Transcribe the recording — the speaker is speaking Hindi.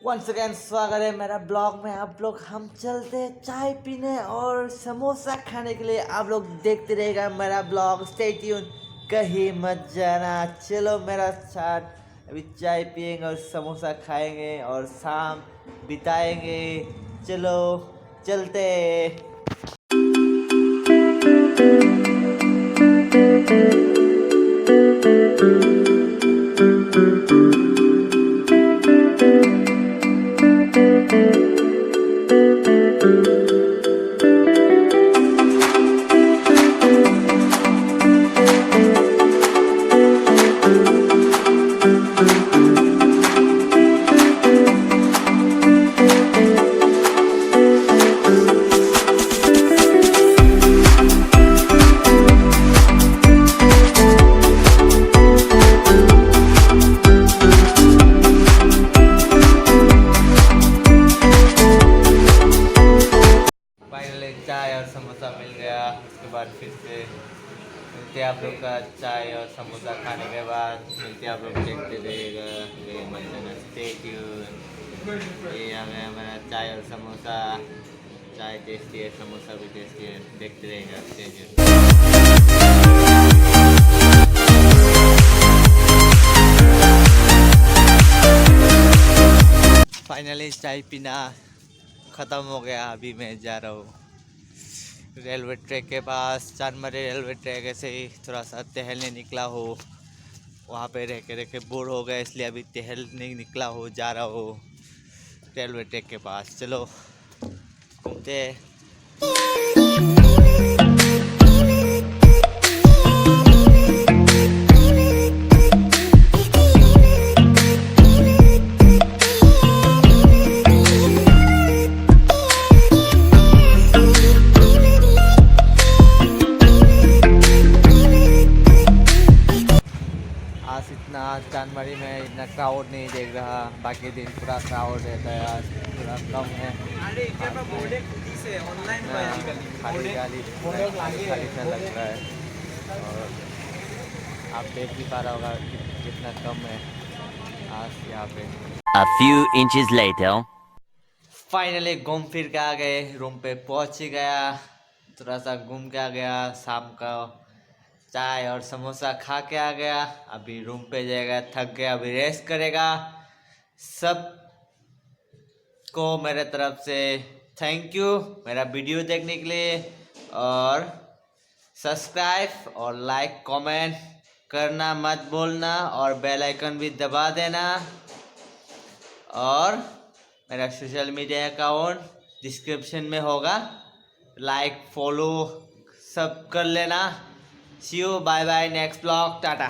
वंस अगेन स्वागत है मेरा ब्लॉग में। आप लोग हम चलते चाय पीने और समोसा खाने के लिए। आप लोग देखते रहेगा मेरा ब्लॉग, स्टे ट्यून, कहीं मत जाना। चलो मेरा साथ, अभी चाय पियेंगे और समोसा खाएंगे और शाम बिताएंगे। चलो चलते। चाय और समोसा मिल गया। उसके बाद फिर से मिलते हैं आप लोग का चाय और समोसा खाने के बाद। मिलते हैं आप लोग, देखते रहिएगा, ये मत जाना, स्टे ट्यून। ये आ गया हमारा चाय और समोसा। चाय टेस्टी है, समोसा भी टेस्टी है, देखते रहेगा, स्टे ट्यून। फाइनली चाय पीना ख़त्म हो गया। अभी मैं जा रहा हूँ रेलवे ट्रैक के पास। चांदमारी रेलवे ट्रैक ऐसे ही थोड़ा सा टहलने निकला हो, वहाँ पे रह के बोर हो गया, इसलिए अभी टहलने निकला हो, जा रहा हो रेलवे ट्रैक के पास। चलो घूमते। आज इतना चांदमारी में इतना क्राउड नहीं देख रहा, बाकी दिन पूरा क्राउड रहता है, आज थोड़ा कम है। खाली सा लग रहा है और आप देख भी पा रहा होगा कितना कम है आज यहाँ पे। A few inches later. Finally घूम फिर के आ गए, रूम पे पहुँच ही गया। थोड़ा सा घूम के आ गया, शाम का चाय और समोसा खा के आ गया। अभी रूम पे जाएगा, थक गया, अभी रेस्ट करेगा। सब को मेरे तरफ से थैंक यू मेरा वीडियो देखने के लिए, और सब्सक्राइब और लाइक कमेंट करना मत भूलना, और बेल आइकन भी दबा देना। और मेरा सोशल मीडिया अकाउंट डिस्क्रिप्शन में होगा, लाइक फॉलो सब कर लेना। See you, bye bye, next vlog, tata।